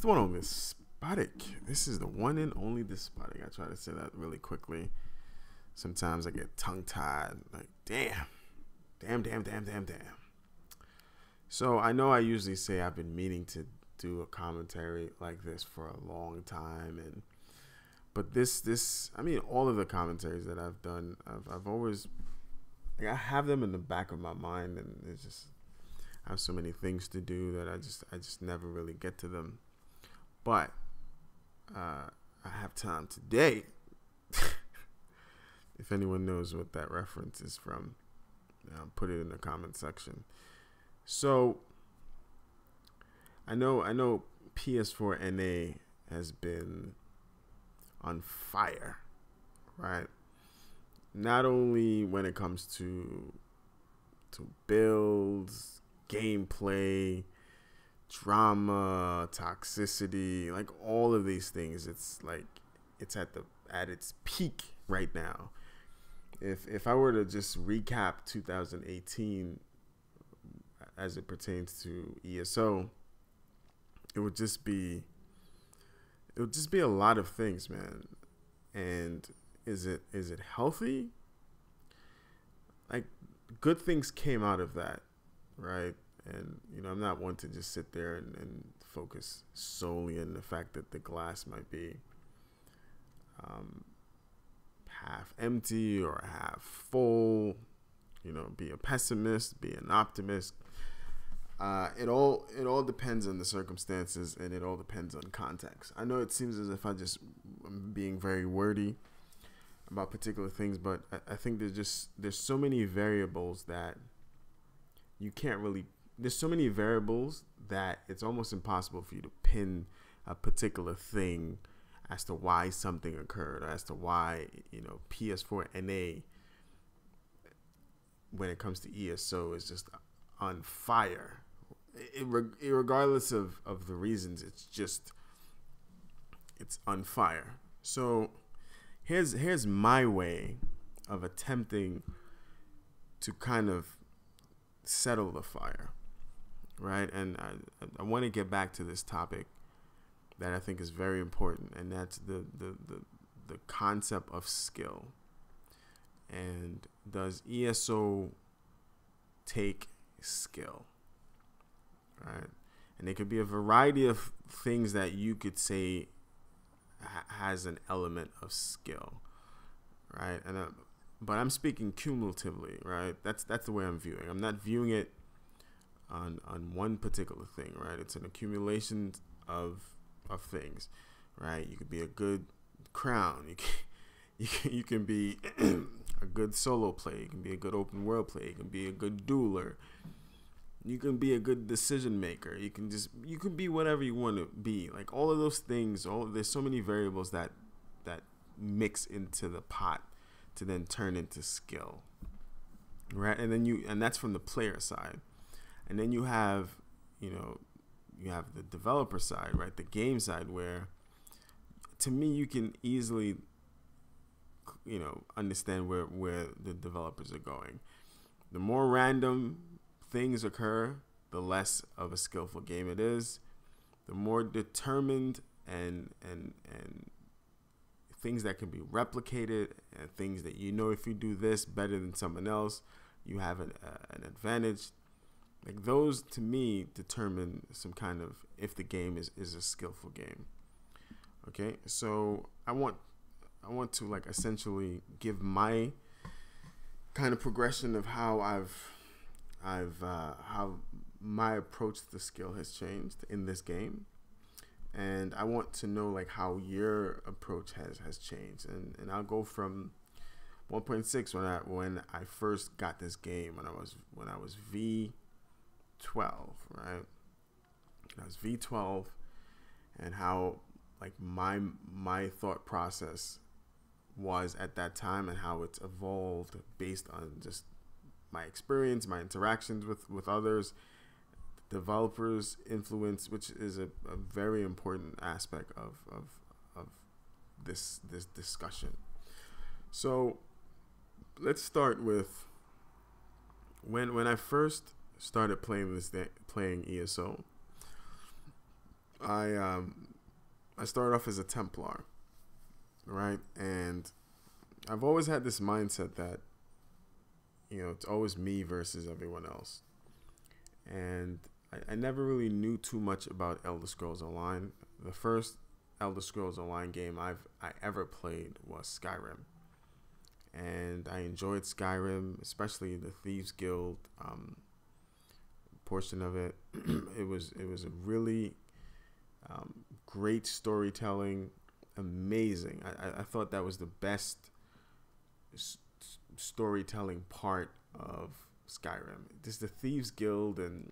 It's the one on Despotic. This is the one and only Despotic. I try to say that really quickly. Sometimes I get tongue-tied. Like, damn. Damn. So I know I usually say I've been meaning to do a commentary like this for a long time. But this, I mean, all of the commentaries that I've done, I've always, like, I have them in the back of my mind, and it's just, I have so many things to do that I just never really get to them. But I have time today. If anyone knows what that reference is from, put it in the comment section. So I know PS4 NA has been on fire, right? Not only when it comes to builds, gameplay, drama, toxicity, like all of these things. It's like it's at its peak right now. If I were to just recap 2018 as it pertains to ESO, it would just be a lot of things, man. And is it healthy? Like, good things came out of that, right? And, you know, I'm not one to just sit there and focus solely on the fact that the glass might be half empty or half full. You know, be a pessimist, be an optimist. It all depends on the circumstances, and it all depends on context. I know it seems as if I'm being very wordy about particular things, but I think there's so many variables that you can't really. There's so many variables that it's almost impossible for you to pin a particular thing as to why something occurred, or as to why, you know, PS4 NA, when it comes to ESO, is just on fire. Regardless of the reasons, it's on fire. So here's my way of attempting to kind of settle the fire, right? And I want to get back to this topic that I think is very important, and that's the concept of skill. And does ESO take skill? Right? And it could be a variety of things that you could say has an element of skill, right? And but I'm speaking cumulatively, right? That's the way I'm viewing. I'm not viewing it on one particular thing, right? It's an accumulation of things, right? You could be a good crown. You can be a good solo player. You can be a good open world player. You can be a good dueler. You can be a good decision maker. You can be whatever you want to be. Like, all of those things, there's so many variables that mix into the pot to then turn into skill, right? And that's from the player side. And then you have the developer side, right? The game side, where, to me, you can easily, you know, understand where the developers are going. The more random things occur, the less of a skillful game it is. The more determined and things that can be replicated, and things that, you know, if you do this better than someone else, you have an advantage. Like, those, to me, determine some kind of if the game is a skillful game. Okay, so I want to, like, essentially give my kind of progression of how how my approach to skill has changed in this game, and I want to know, like, how your approach has changed, and I'll go from 1.6 when I first got this game, when I was V12, right? I was V12, and how, like, my thought process was at that time, and how it's evolved based on just my experience, my interactions with others, developers' influence, which is a very important aspect of this discussion. So let's start with when I first started playing ESO. I I started off as a Templar, right? And I've always had this mindset that, it's always me versus everyone else. And I never really knew too much about Elder Scrolls Online. The first Elder Scrolls Online game I ever played was Skyrim, and I enjoyed Skyrim, especially the Thieves Guild portion of it. It was a really great storytelling, amazing. I thought that was the best storytelling part of Skyrim. Just the Thieves Guild and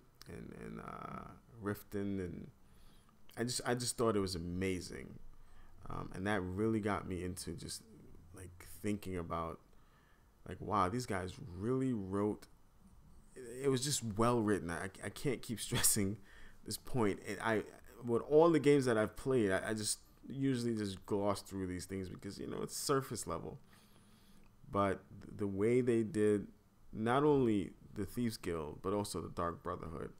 Riften, and I just thought it was amazing, and that really got me into just like thinking about like, wow, these guys really wrote. It was just well written. I can't keep stressing this point. And with all the games that I've played, I just usually just gloss through these things because it's surface level. But the way they did not only the Thieves Guild but also the Dark Brotherhood,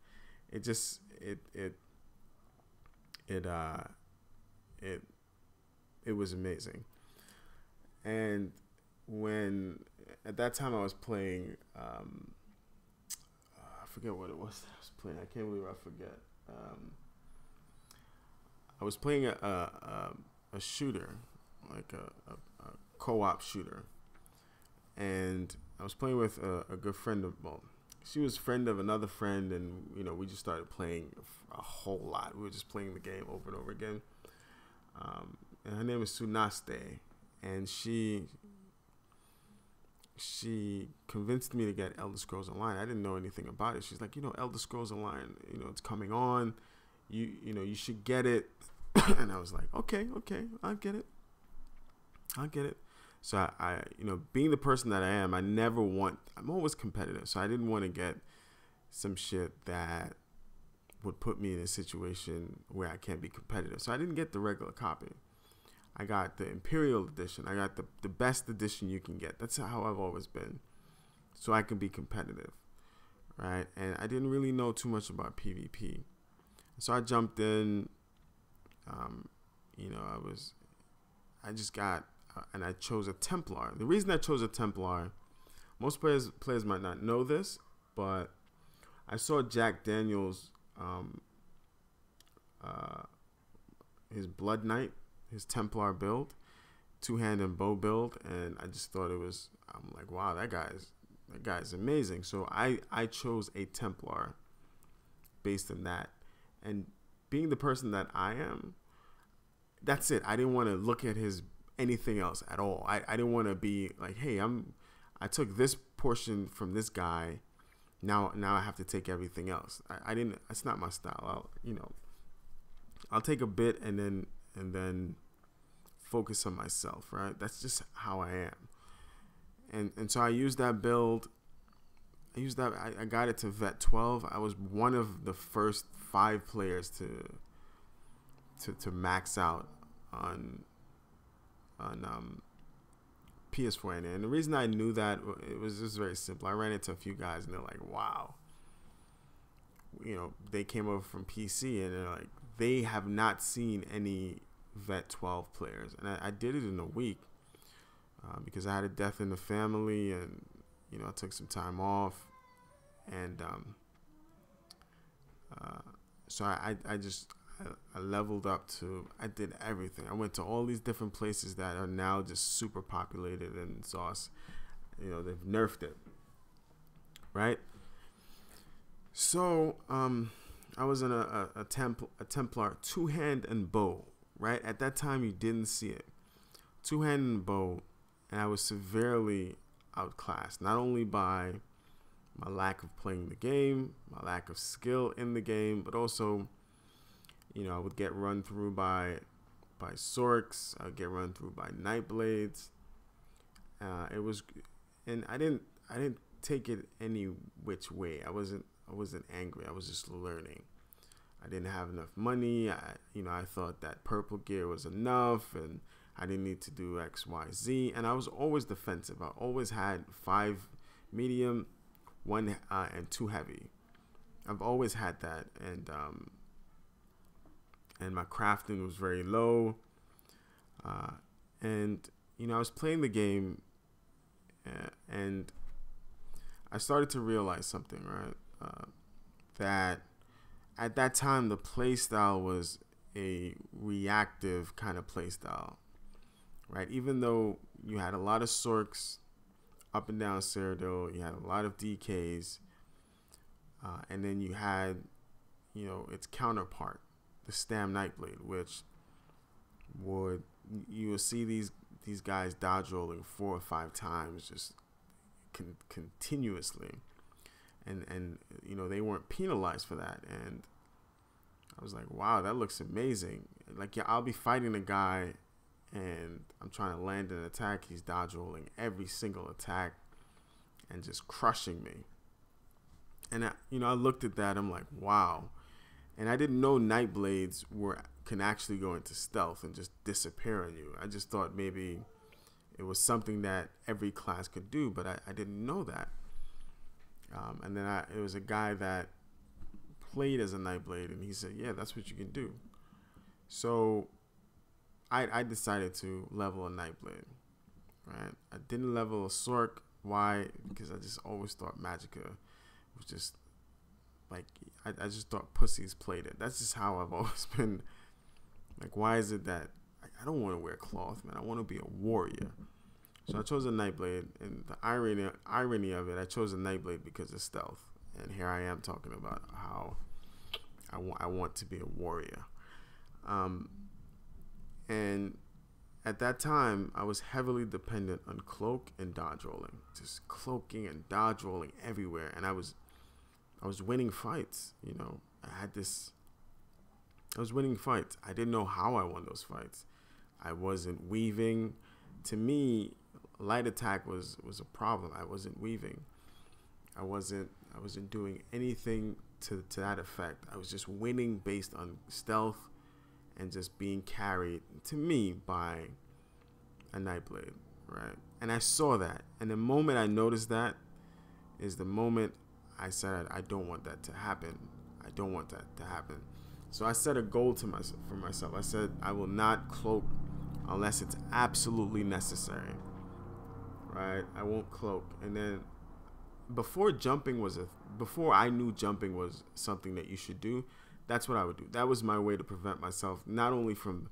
it just it was amazing. And when at that time I was playing, I forget what it was that I was playing. I can't believe I forget. I was playing a shooter, like a co-op shooter, and I was playing with a good friend of, well, she was a friend of another friend, and we just started playing a whole lot. We were just playing the game over and over again. And her name is Sunaste, and she convinced me to get Elder Scrolls Online. I didn't know anything about it. She's like, Elder Scrolls Online, it's coming on. You should get it. And I was like, okay, I'll get it. So I being the person that I am, I'm always competitive. So I didn't want to get some shit that would put me in a situation where I can't be competitive. So I didn't get the regular copy. I got the Imperial Edition. I got the best edition you can get. That's how I've always been. So I can be competitive, right? And I didn't really know too much about PvP. So I jumped in. I just got, and I chose a Templar. The reason I chose a Templar, most players might not know this, but I saw Jack Daniels, his Blood Knight, his Templar build, two-hand and bow build, and I just thought I'm like, wow, that guy's amazing. So I chose a Templar based on that, and being the person that I am, that's it. I didn't want to look at anything else at all. I didn't want to be like, hey, I took this portion from this guy. Now I have to take everything else. I didn't. That's not my style. I'll take a bit and then focus on myself. Right. That's just how I am. And so I used that build. I got it to vet 12. I was one of the first 5 players to max out on PS4. And the reason I knew that, it was just very simple. I ran into a few guys and they're like, wow, they came over from PC and they're like, they have not seen any vet 12 players. And I did it in a week because I had a death in the family, and I took some time off, and so I leveled up to, I did everything. I went to all these different places that are now just super populated in Sauce. They've nerfed it, right? So I was in a Templar two-hand and bow, right? At that time you didn't see it. Two-hand and bow, and I was severely outclassed, not only by my lack of playing the game, my lack of skill in the game, but also, I would get run through by Sorks. I would get run through by Nightblades. And I didn't take it any which way. I wasn't angry. I was just learning. I didn't have enough money. I thought that purple gear was enough, and I didn't need to do X, Y, Z. And I was always defensive. I always had 5 medium, 1 and 2 heavy. I've always had that, and and my crafting was very low. And I was playing the game, and I started to realize something, right? That at that time the play style was a reactive kind of play style, right? Even though you had a lot of Sorks up and down Cyrodiil, you had a lot of DKs, and then you had, its counterpart, the Stam Nightblade, which you will see these guys dodge rolling 4 or 5 times just continuously, and they weren't penalized for that. And I was like, wow, that looks amazing. Like, yeah, I'll be fighting a guy and I'm trying to land an attack. He's dodge rolling every single attack and just crushing me. And I looked at that. I'm like, wow. And I didn't know Nightblades can actually go into stealth and just disappear on you. I just thought maybe it was something that every class could do, but I didn't know that. And then it was a guy that played as a Nightblade, and he said, yeah, that's what you can do. So I decided to level a Nightblade, right? I didn't level a Sork. Why? Because I just always thought Magicka was just like, I just thought pussies played it. That's just how I've always been. Like, why is it that I don't want to wear cloth, man? I want to be a warrior. So I chose a Nightblade, and the irony of it, I chose a Nightblade because of stealth. And here I am talking about how I want to be a warrior. And at that time, I was heavily dependent on cloak and dodge rolling, just cloaking and dodge rolling everywhere. And I was winning fights. I was winning fights. I didn't know how I won those fights. I wasn't weaving. To me, light attack was a problem. I wasn't weaving. I wasn't doing anything to that effect. I was just winning based on stealth and just being carried, to me, by a Nightblade, right? And I saw that. And the moment I noticed that is the moment I said, I don't want that to happen. I don't want that to happen. So I set a goal for myself. I said, I will not cloak unless it's absolutely necessary, right? I won't cloak. And then before I knew jumping was something that you should do, that's what I would do. That was my way to prevent myself, not only from,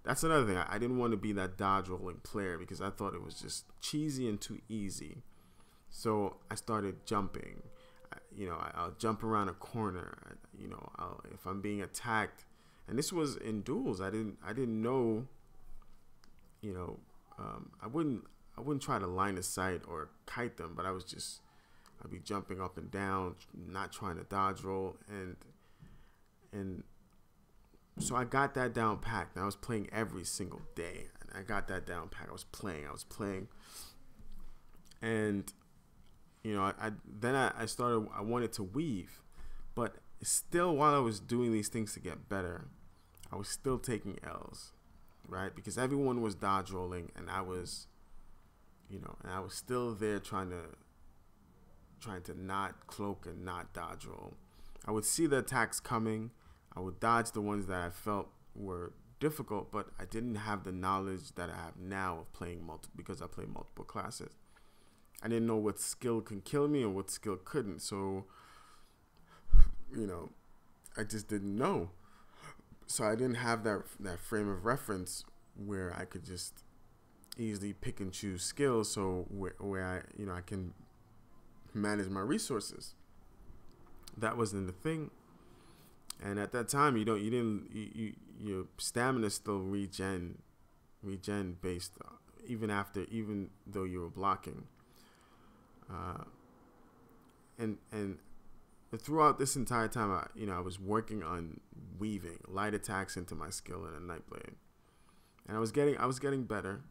that's another thing. I didn't want to be that dodge rolling player because I thought it was just cheesy and too easy. So I started jumping. I'll jump around a corner. If I'm being attacked, and this was in duels. I didn't know. I wouldn't try to line of sight or kite them, but I'd be jumping up and down, not trying to dodge roll, and so I got that down packed. And I was playing every single day, and I got that down packed. I was playing, and I wanted to weave, but still, while I was doing these things to get better, I was still taking L's, right? Because everyone was dodge rolling, and I was still there trying to not cloak and not dodge roll. I would see the attacks coming. I would dodge the ones that I felt were difficult, but I didn't have the knowledge that I have now of playing because I play multiple classes. I didn't know what skill can kill me and what skill couldn't. So, I just didn't know. So I didn't have that frame of reference where I could just easily pick and choose skills. So where I can manage my resources. That wasn't the thing. And at that time, your stamina still regen based, even though you were blocking. And throughout this entire time, I was working on weaving light attacks into my skill in a Nightblade, and I was getting better.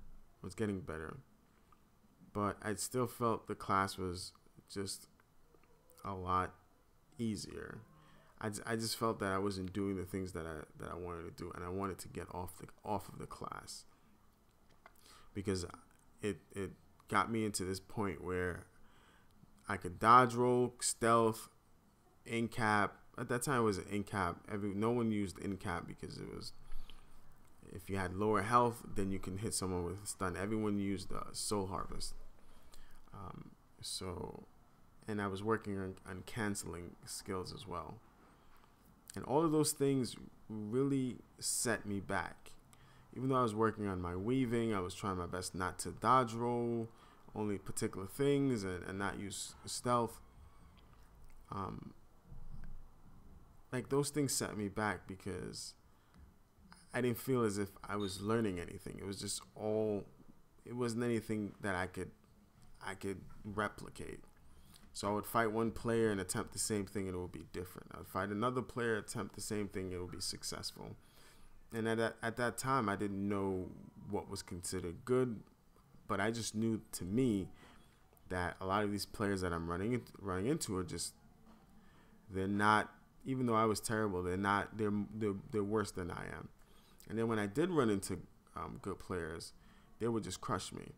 But I still felt the class was just a lot easier. I just felt that I wasn't doing the things that I wanted to do, and I wanted to get off of the class because it got me into this point where I could dodge roll, stealth, in cap, at that time it was an in cap. No one used in cap because it was, if you had lower health, then you can hit someone with a stun. Everyone used Soul Harvest. So, and I was working on canceling skills as well. And all of those things really set me back. Even though I was working on my weaving, I was trying my best not to dodge roll only particular things and not use stealth. Like those things set me back because I didn't feel as if I was learning anything. It was just it wasn't anything that I could replicate. So I would fight one player and attempt the same thing and it would be different. I would fight another player, attempt the same thing, it would be successful. And at that time, I didn't know what was considered good, but I just knew, to me, that a lot of these players that I'm running into are just, they're not, even though I was terrible, they're worse than I am. And then when I did run into good players, they would just crush me,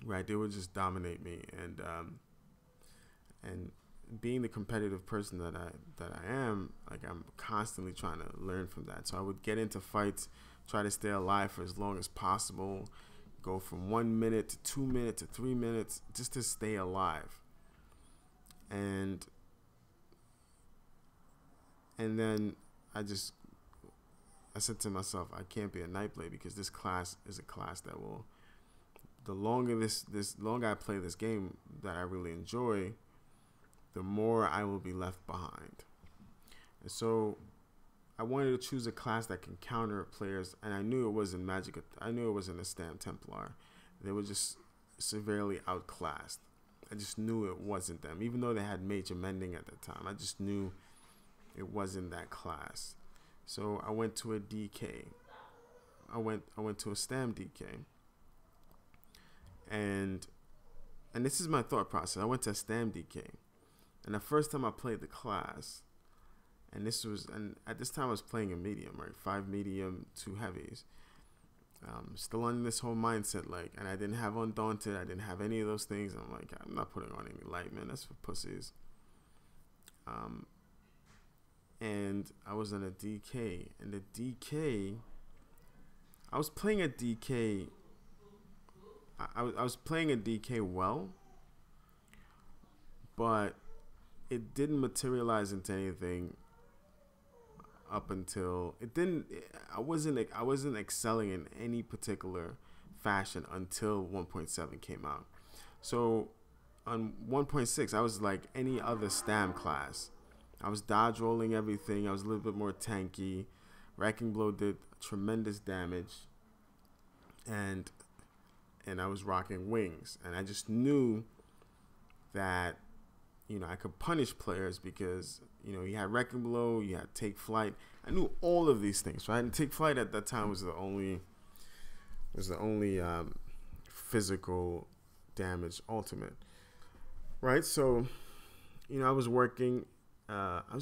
right? They would just dominate me, and being the competitive person that I am, like, I'm constantly trying to learn from that. So I would get into fights, try to stay alive for as long as possible, go from 1 minute to 2 minutes to 3 minutes just to stay alive. And then I said to myself, I can't be a Nightblade because this class is a class that will, the longer I play this game that I really enjoy, the more I will be left behind. And so I wanted to choose a class that can counter players, and I knew it wasn't Magic. I knew it wasn't a Stam Templar. They were just severely outclassed. I just knew it wasn't them, even though they had major mending at the time. I just knew it wasn't that class. So I went to a DK. I went to a Stam DK. And this is my thought process. I went to a Stam DK. And the first time I played the class, and at this time I was playing a medium, right? 5 medium, 2 heavies. Still on this whole mindset, like, and I didn't have Undaunted, I didn't have any of those things. I'm like, I'm not putting on any light, man. That's for pussies. And I was on a DK, and the DK, I was playing a DK. I was playing a DK well, but it didn't materialize into anything up until it didn't. I wasn't excelling in any particular fashion until 1.7 came out. So on 1.6, I was like any other Stam class. I was dodge rolling everything. I was a little bit more tanky. Wrecking Blow did tremendous damage, and I was rocking wings, and I just knew that, you know, I could punish players because, you know, you had Wrecking Blow, you had Take Flight. I knew all of these things, right? And Take Flight at that time was the only physical damage ultimate, right? So, you know, I was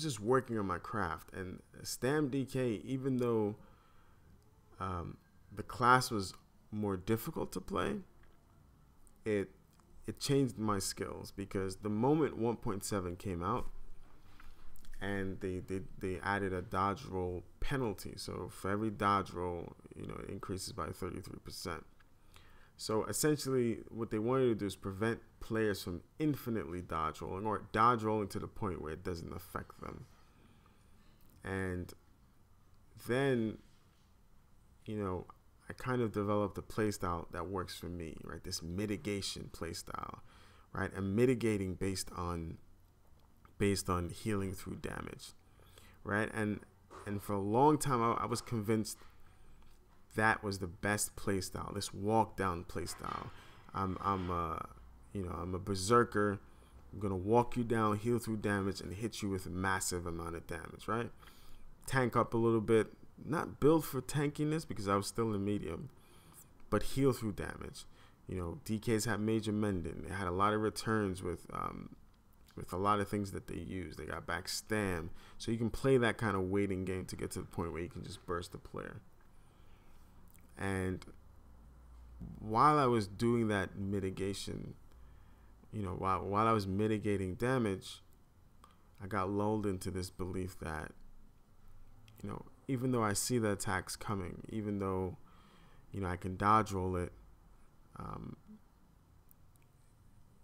just working on my craft. And Stam DK, even though the class was more difficult to play, it changed my skills, because the moment 1.7 came out and they added a dodge roll penalty. So for every dodge roll, you know, it increases by 33%. So essentially what they wanted to do is prevent players from infinitely dodge rolling, or dodge rolling to the point where it doesn't affect them. And then, you know, I kind of developed a playstyle that works for me, right? This mitigation playstyle, right? And mitigating based on healing through damage, right? And for a long time, I was convinced that was the best playstyle. This walk down playstyle. I'm a berserker. I'm gonna walk you down, heal through damage, and hit you with a massive amount of damage, right? Tank up a little bit. Not build for tankiness because I was still in medium, but heal through damage. You know, DKs had major mending. They had a lot of returns with a lot of things that they use. They got back Stam, so you can play that kind of waiting game to get to the point where you can just burst a player. And while I was doing that mitigation, you know, while I was mitigating damage, I got lulled into this belief that, even though I see the attacks coming, even though, I can dodge roll it,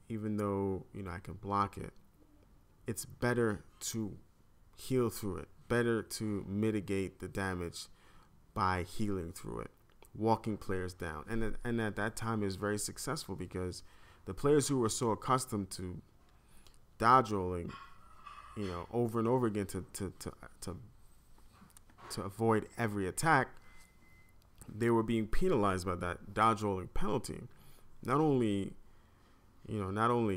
even though, I can block it, it's better to heal through it, better to mitigate the damage by healing through it, walking players down. And at that time, it was very successful because the players who were so accustomed to dodge rolling, over and over again to avoid every attack, they were being penalized by that dodge rolling penalty. Not only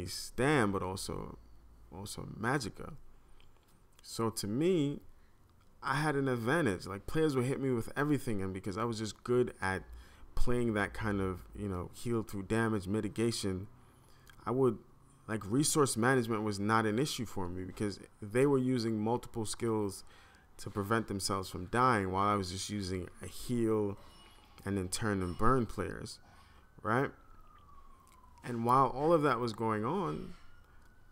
Stam, but also Magica. So to me, I had an advantage. Like, players would hit me with everything, and because I was just good at playing that kind of, heal through damage mitigation, I would, like, resource management was not an issue for me because they were using multiple skills to prevent themselves from dying while I was just using a heal and then turn and burn players, right? And while all of that was going on,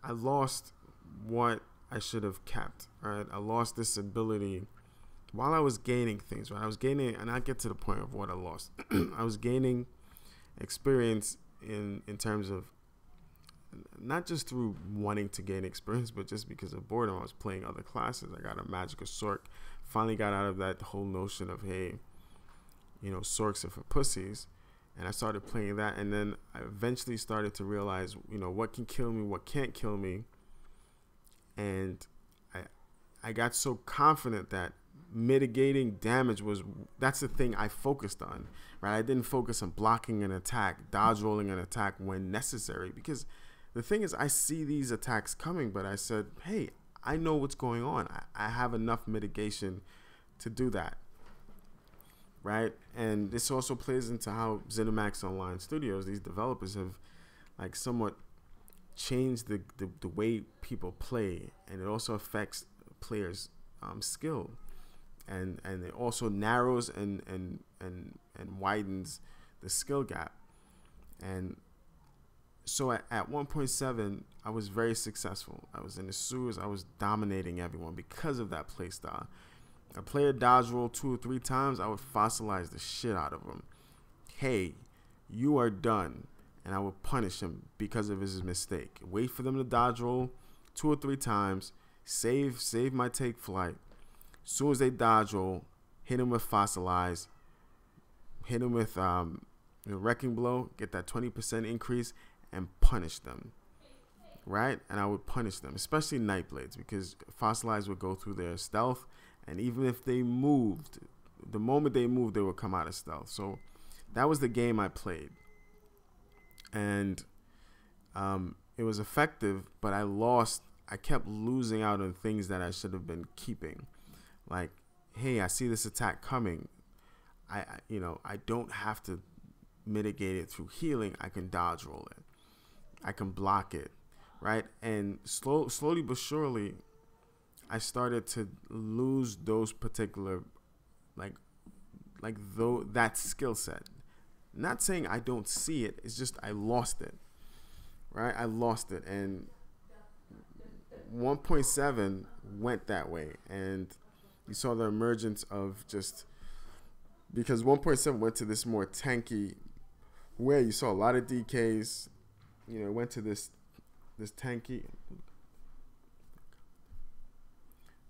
I lost what I should have kept, right? I lost this ability while I was gaining things, right? I was gaining, and I get to the point of what I lost. I was gaining experience in terms of not just through wanting to gain experience, but just because of boredom. I was playing other classes. I got a Magic Sorc. Finally got out of that whole notion of, hey, Sorcs are for pussies. And I started playing that. And then I eventually started to realize, what can kill me, what can't kill me. And I got so confident that mitigating damage that's the thing I focused on, right? I didn't focus on blocking an attack, dodge rolling an attack when necessary, because the thing is, I see these attacks coming, but I said, hey, I know what's going on. I have enough mitigation to do that, right? And this also plays into how ZeniMax Online Studios, these developers, have like somewhat changed the way people play, and it also affects players' skill, and it also narrows and widens the skill gap. And so at 1.7, I was very successful. I was in the sewers. I was dominating everyone because of that play style. A player dodge roll 2 or 3 times, I would fossilize the shit out of him. Hey, you are done. And I would punish him because of his mistake. Wait for them to dodge roll 2 or 3 times. Save my take flight. As soon as they dodge roll, hit him with fossilize. Hit him with wrecking blow. Get that 20% increase and punish them. Right? And I would punish them, especially Nightblades, because fossilize would go through their stealth. And even if they moved, the moment they moved, they would come out of stealth. So that was the game I played. And it was effective, but I kept losing out on things that I should have been keeping. Like, hey, I see this attack coming. I don't have to mitigate it through healing. I can dodge roll it. I can block it, right? And slowly but surely, I started to lose those particular, that skill set. Not saying I don't see it. It's just I lost it, right? I lost it, and 1.7 went that way, and you saw the emergence of just because 1.7 went to this more tanky way. You saw a lot of DKs. It went to this tanky.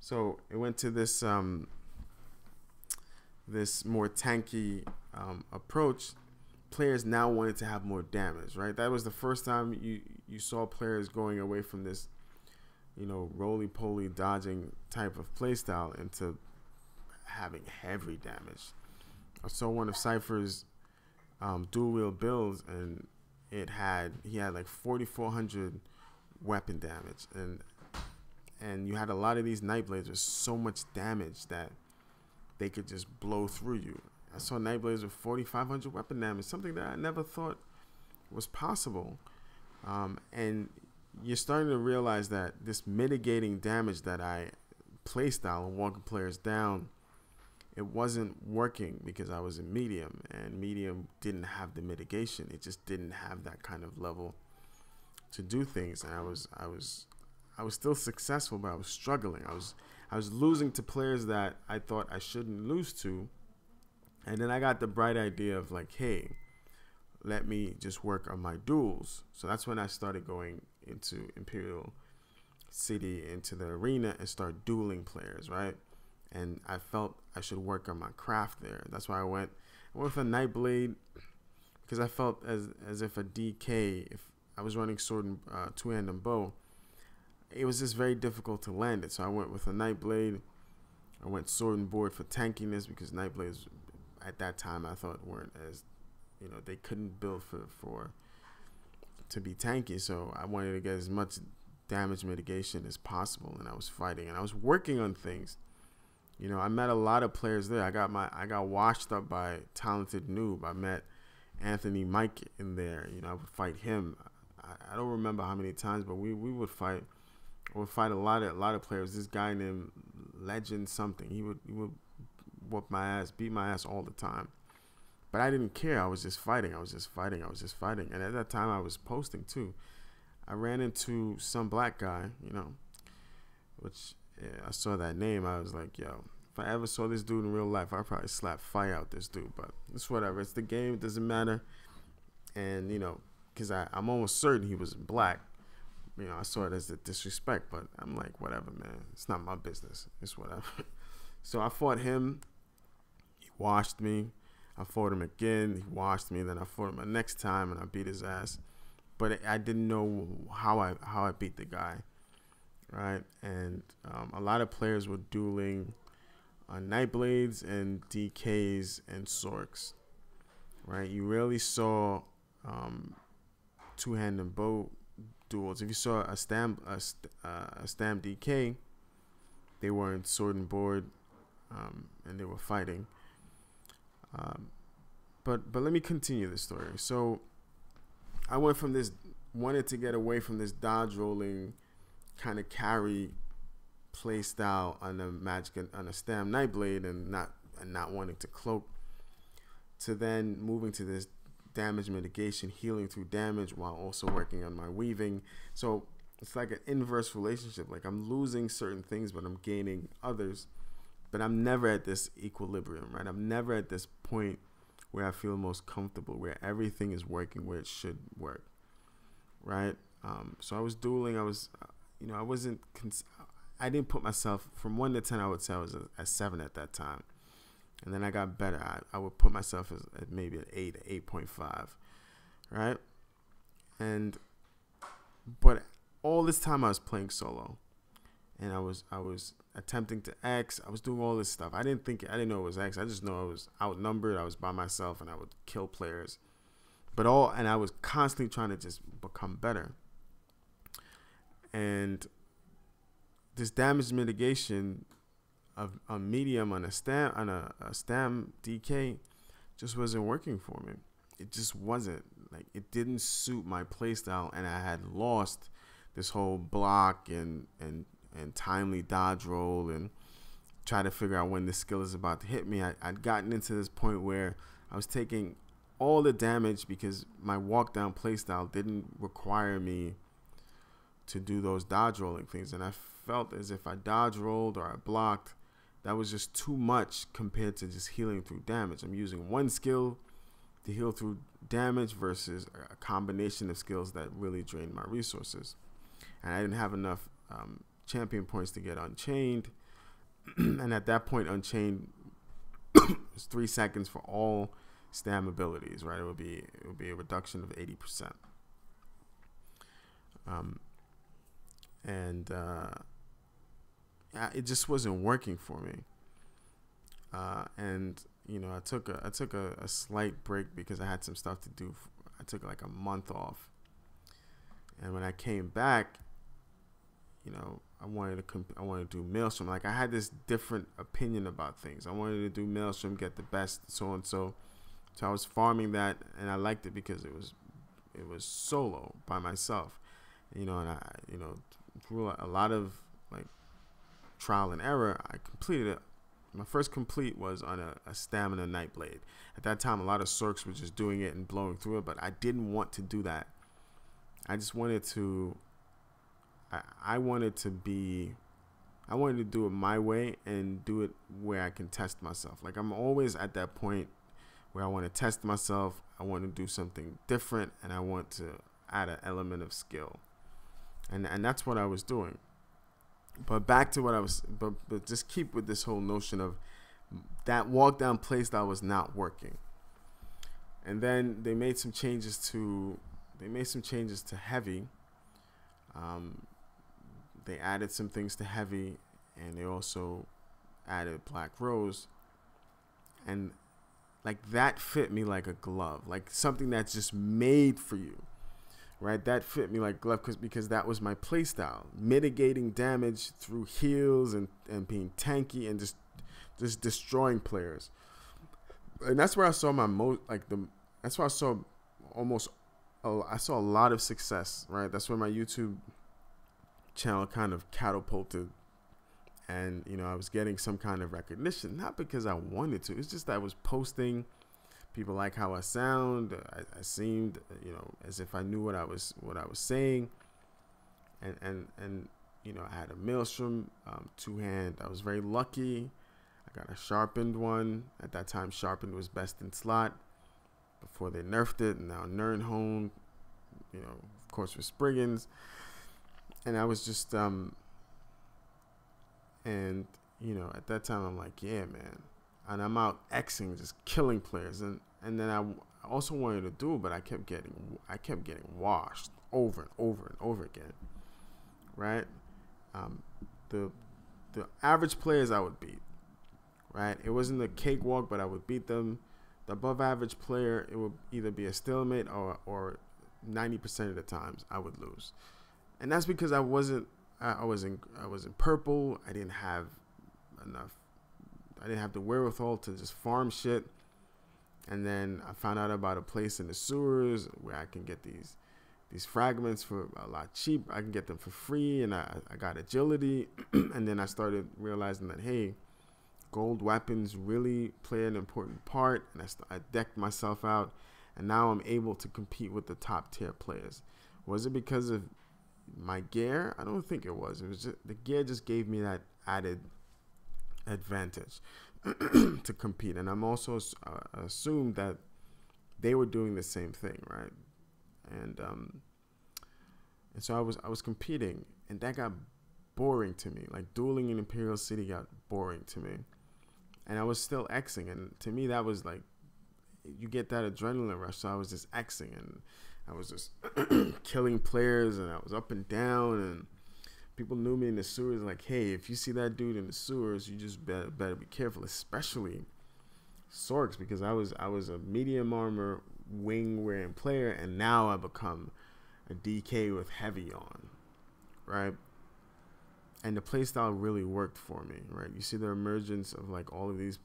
So it went to this this more tanky approach. Players now wanted to have more damage, right? That was the first time you saw players going away from this, roly-poly dodging type of playstyle into having heavy damage. I saw one of Cypher's dual wheel builds, and he had like 4,400 weapon damage, and you had a lot of these Nightblades with so much damage that they could just blow through you. I saw Nightblades with 4,500 weapon damage, something that I never thought was possible. And you're starting to realize that this mitigating damage that I playstyle and walking players down, it wasn't working because I was in medium, and medium didn't have the mitigation. It just didn't have that kind of level to do things. And was still successful, but I was struggling. I was losing to players that I thought I shouldn't lose to. And then I got the bright idea of like, hey, let me just work on my duels. So that's when I started going into Imperial City, into the arena, and start dueling players, right? And I felt I should work on my craft there. That's why I went with a Nightblade, because I felt as if a DK, if I was running sword and two-hand and bow, it was just very difficult to land it. So I went with a Nightblade. I went sword and board for tankiness, because Nightblades at that time I thought weren't as, they couldn't build for to be tanky. So I wanted to get as much damage mitigation as possible, and I was fighting and I was working on things. I met a lot of players there. I got washed up by Talented Noob. I met Anthony Mike in there. I would fight him. I don't remember how many times, but we would fight. I would fight a lot of players. This guy named Legend something. He would whoop my ass, beat my ass all the time. But I didn't care. I was just fighting. I was just fighting. And at that time, I was posting too. I ran into some black guy, which I saw that name. I was like, yo, if I ever saw this dude in real life, I'd probably slap fire out this dude. But it's whatever. It's the game. It doesn't matter. And, because I'm almost certain he was black. I saw it as a disrespect, but I'm like, whatever, man. It's not my business. It's whatever. So I fought him. He washed me. I fought him again. He washed me. Then I fought him the next time, and I beat his ass. But I didn't know how I beat the guy, right? And a lot of players were dueling Nightblades and DKs and Sorks, right? You rarely saw two-hand and bow duels. If you saw a stam DK, they were in sword and board, and they were fighting. But let me continue the story. So I wanted to get away from this dodge rolling kind of carry play style on a Stam Nightblade, and not wanting to cloak, to then moving to this damage mitigation, healing through damage while also working on my weaving. So it's like an inverse relationship. Like I'm losing certain things, but I'm gaining others. But I'm never at this equilibrium, right? I'm never at this point where I feel most comfortable, where everything is working where it should work, right? So I was dueling. I didn't put myself, from 1 to 10, I would say I was a 7 at that time. And then I got better. I would put myself as maybe an 8, 8.5, right? But all this time I was playing solo, and I was attempting to X. I was doing all this stuff. I didn't know it was X. I just know I was outnumbered. I was by myself, and I would kill players. And I was constantly trying to just become better. And this damage mitigation of a medium on a stam DK just wasn't working for me. It just wasn't. Like, it didn't suit my playstyle, and I had lost this whole block and timely dodge roll and try to figure out when the skill is about to hit me. I'd gotten into this point where I was taking all the damage because my walk down playstyle didn't require me to do those dodge rolling things, and I felt as if I dodge rolled or I blocked, that was just too much compared to just healing through damage. I'm using one skill to heal through damage versus a combination of skills that really drained my resources, and I didn't have enough champion points to get Unchained. And at that point, Unchained was 3 seconds for all stam abilities, right? It would be a reduction of 80%. It just wasn't working for me. And I took a slight break because I had some stuff to do. I took like a month off, and when I came back, I wanted to do Maelstrom. Like, I had this different opinion about things. I wanted to do Maelstrom, get the best, so and so. So I was farming that, and I liked it because it was solo by myself, and I through a lot of like trial and error, I completed it. My first complete was on a Stamina Nightblade. At that time, a lot of Sorks were just doing it and blowing through it, but I didn't want to do that. I just wanted to I wanted to be, I wanted to do it my way and do it where I can test myself. Like I'm always at that point where I want to test myself. I want to do something different, and I want to add an element of skill. And that's what I was doing. But back to what I was, but just keep with this whole notion of that walk down play style was not working. And then they made some changes to heavy. They added some things to heavy, and they also added black rose, and like that fit me like a glove, like something that's just made for you, right? That fit me like a glove because that was my play style, mitigating damage through heals and being tanky and just destroying players. And that's where I saw that's where I saw I saw a lot of success, right? That's where my YouTube channel kind of catapulted, and I was getting some kind of recognition, not because I wanted to. It's just that I was posting. People like how I sound. I seemed, as if I knew what I was saying, and I had a Maelstrom two-hand. I was very lucky. I got a sharpened one. At that time, sharpened was best in slot before they nerfed it, and now Nernhone, of course, with Spriggans. And I was just, at that time, I'm like, yeah, man. And I'm out Xing, just killing players. And then I also wanted to do it, but I kept getting washed over and over and over again, right? The average players I would beat, right? It wasn't a cakewalk, but I would beat them. The above average player, it would either be a stalemate or 90% of the times I would lose. And that's because I was in purple. I didn't have the wherewithal to just farm shit. And then I found out about a place in the sewers where I can get these fragments for a lot cheap. I can get them for free, and I got agility. And then I started realizing that, hey, gold weapons really play an important part. And I decked myself out, and now I'm able to compete with the top tier players. Was it because of my gear? I don't think it was. It was just the gear just gave me that added advantage to compete. And I'm also assumed that they were doing the same thing, right? And so I was competing, and that got boring to me. Like dueling in Imperial City got boring to me, and I was still Xing, and to me that was like, you get that adrenaline rush. So I was just Xing, and I was just killing players, and I was up and down, and people knew me in the sewers. Like, hey, if you see that dude in the sewers, you just better be careful, especially Sorks, because I was a medium armor wing wearing player, and now I become a DK with heavy on, right? And the playstyle really worked for me, right? You see the emergence of like all of these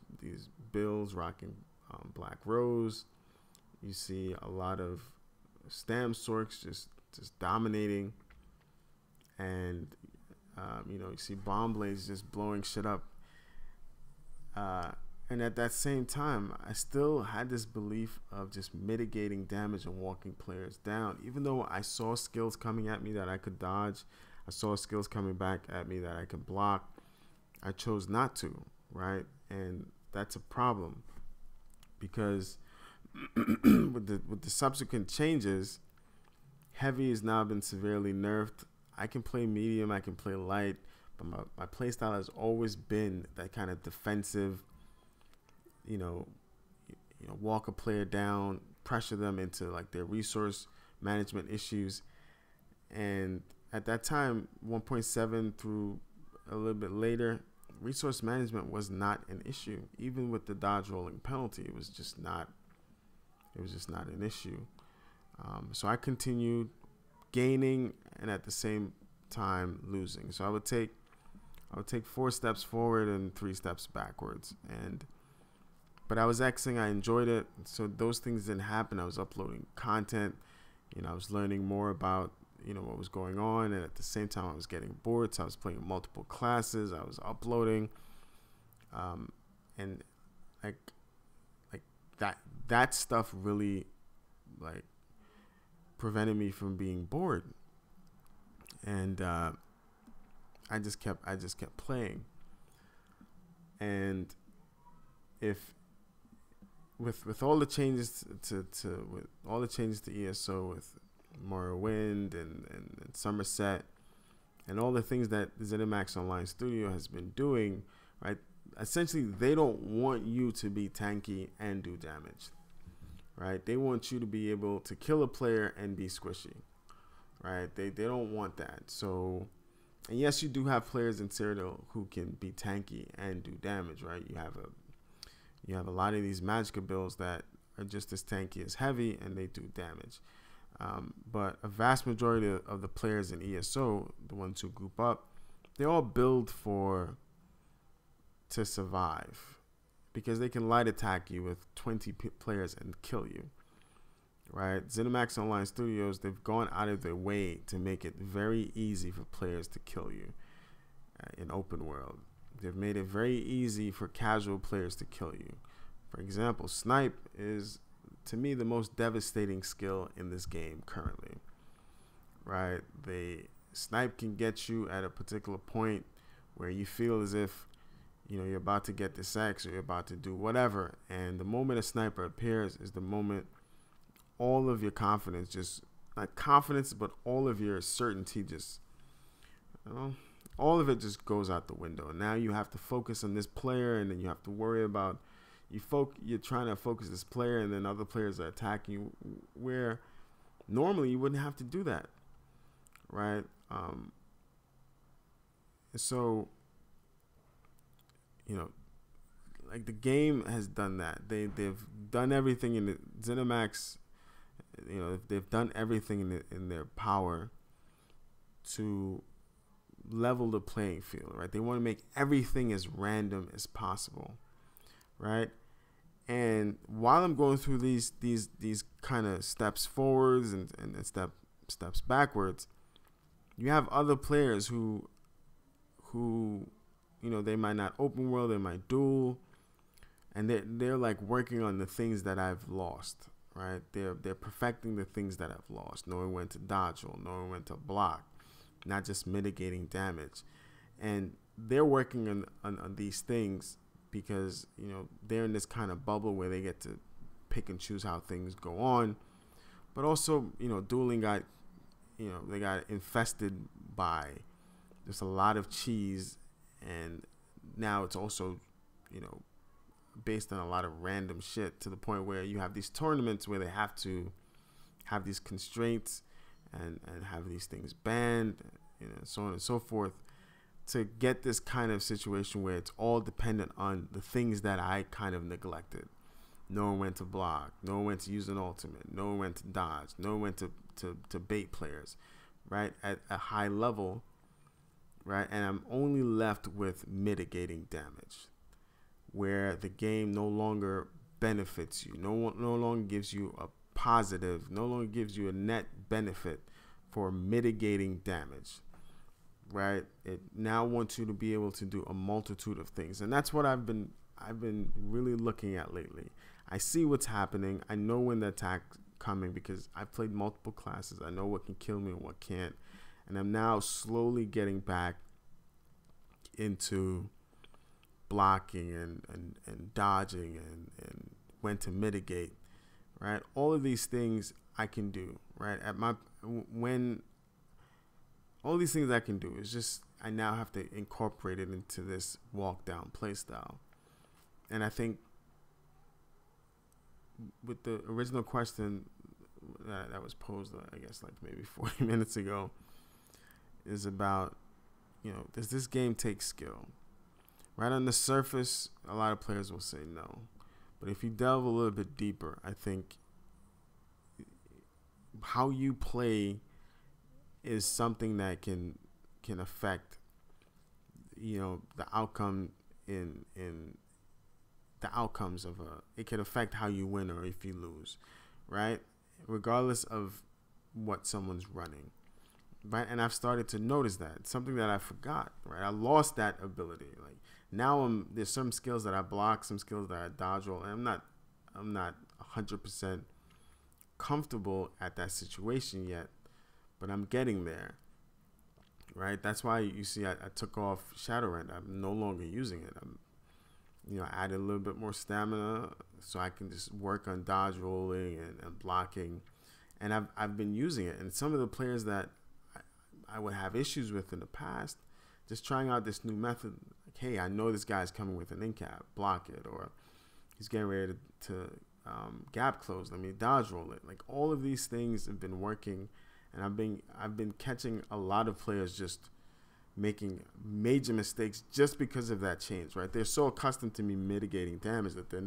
builds rocking Black Rose. You see a lot of Stam Sorks just dominating, and you see Bomb Blades just blowing shit up. And at that same time, I still had this belief of just mitigating damage and walking players down. Even though I saw skills coming at me that I could dodge, I saw skills coming back at me that I could block, I chose not to, right? And that's a problem, because with the subsequent changes, heavy has now been severely nerfed. I can play medium, I can play light, but my playstyle has always been that kind of defensive, walk a player down, pressure them into like their resource management issues. And at that time, 1.7 through a little bit later, resource management was not an issue. Even with the dodge rolling penalty, it was just not an issue. So I continued gaining and at the same time losing. So I would take 4 steps forward and 3 steps backwards. But I was Xing, I enjoyed it. So those things didn't happen. I was uploading content. I was learning more about, what was going on. And at the same time, I was getting bored. So I was playing multiple classes. I was uploading. And like that stuff really like prevented me from being bored. and I just kept playing. And if with all the changes with all the changes to ESO, with Morrowind and Somerset, and all the things that ZeniMax Online Studio has been doing, right? Essentially, they don't want you to be tanky and do damage, right? They want you to be able to kill a player and be squishy, right? They don't want that. So, and yes, you do have players in Cyrodiil who can be tanky and do damage, right? You have a lot of these Magicka builds that are just as tanky as heavy, and they do damage. But a vast majority of the players in ESO, the ones who group up, they all build to survive, because they can light attack you with 20 players and kill you, right? ZeniMax Online Studios, they've gone out of their way to make it very easy for players to kill you in open world. They've made it very easy for casual players to kill you. For example, Snipe is, to me, the most devastating skill in this game currently, right? Snipe can get you at a particular point where you feel as if, you know, you're about to get this X, or you're about to do whatever, and the moment a sniper appears is the moment all of your confidence, just not confidence, but all of your certainty, just, you know, all of it just goes out the window. And now you have to focus on this player, and then you have to worry about you're trying to focus this player, and then other players are attacking you, where normally you wouldn't have to do that, right? So, you know, like, the game has done that. They've done everything in the ZeniMax. You know, they've done everything in their power to level the playing field, right? They want to make everything as random as possible, right? And while I'm going through these kind of steps forwards and steps backwards, you have other players who you know, they might not open world, they might duel, and they're like working on the things that I've lost, right? They're perfecting the things that I've lost, knowing when to dodge or knowing when to block, not just mitigating damage. And they're working on these things because, you know, they're in this kind of bubble where they get to pick and choose how things go on. But also, you know, dueling they got infested by just a lot of cheese, and now it's also, you know, based on a lot of random shit, to the point where you have these tournaments where they have to have these constraints and have these things banned, you know, so on and so forth, to get this kind of situation where it's all dependent on the things that I kind of neglected. Knowing when to block, knowing when to use an ultimate, knowing when to dodge, knowing when to bait players, right, at a high level, right? And I'm only left with mitigating damage, where the game no longer benefits you, no longer gives you a positive, no longer gives you a net benefit for mitigating damage, right? It now wants you to be able to do a multitude of things, and that's what I've been really looking at lately. I see what's happening. I know when the attack's coming because I've played multiple classes. I know what can kill me and what can't, and I'm now slowly getting back into blocking and dodging and when to mitigate, right? All of these things I can do, right? All these things I can do is just, I now have to incorporate it into this walk down play style. And I think with the original question that was posed, I guess like maybe 40 minutes ago, is about, you know, does this game take skill? Right on the surface, a lot of players will say no. But if you delve a little bit deeper, I think how you play is something that can affect, you know, the outcome in the outcomes of it can affect how you win or if you lose, right? Regardless of what someone's running. Right, and I've started to notice that. It's something that I forgot, right? I lost that ability. Like, now there's some skills that I block, some skills that I dodge roll, and I'm not 100% comfortable at that situation yet, but I'm getting there. right? That's why you see I took off Shadowrun. I'm no longer using it. I added a little bit more stamina so I can just work on dodge rolling and blocking. And I've been using it. And some of the players that I would have issues with in the past, just trying out this new method. Like, hey, I know this guy's coming with an in-cap, block it, or he's getting ready to gap close. Let me dodge roll it. Like, all of these things have been working, and I've been catching a lot of players just making major mistakes just because of that change. Right? They're so accustomed to me mitigating damage that they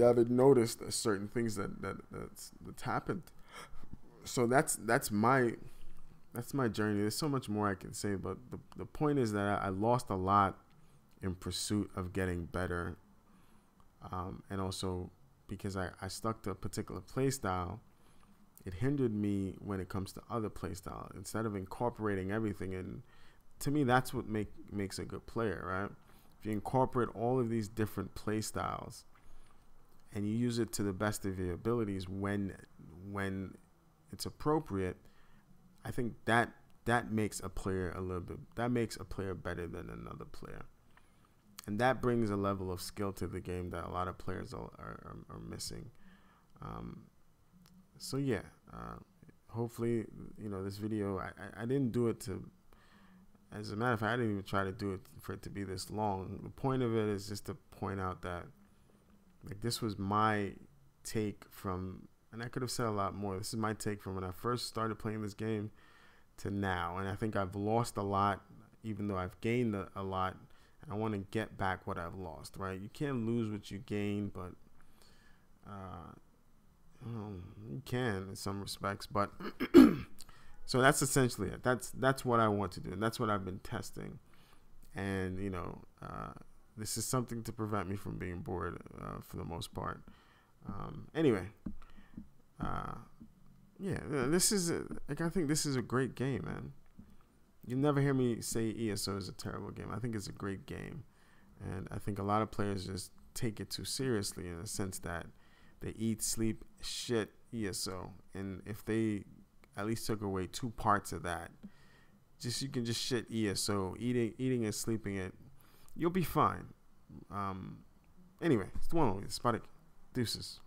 haven't noticed certain things that's happened. So that's my journey. There's so much more I can say, but the point is that I lost a lot in pursuit of getting better, and also because I stuck to a particular play style, it hindered me when it comes to other play style. Instead of incorporating everything, and to me, that's what makes a good player, right? If you incorporate all of these different play styles and you use it to the best of your abilities when it's appropriate, I think that makes a player better than another player, and that brings a level of skill to the game that a lot of players are missing. So yeah, hopefully this video, I didn't do it to. As a matter of fact, I didn't even try to do it for it to be this long. The point of it is just to point out that, like, this was my take from, and I could have said a lot more. This is my take from when I first started playing this game to now. And I think I've lost a lot, even though I've gained a lot. And I want to get back what I've lost, right? You can't lose what you gain, but you can in some respects. But so that's essentially it. That's what I want to do. And that's what I've been testing. And, this is something to prevent me from being bored for the most part. Anyway, yeah, this is I think this is a great game, man. You never hear me say ESO is a terrible game. I think it's a great game, and I think a lot of players just take it too seriously in the sense that they eat, sleep, shit ESO, and if they at least took away 2 parts of that, you can just shit ESO, eating and sleeping it, you'll be fine. Anyway, it's the one only. Spotted. Deuces.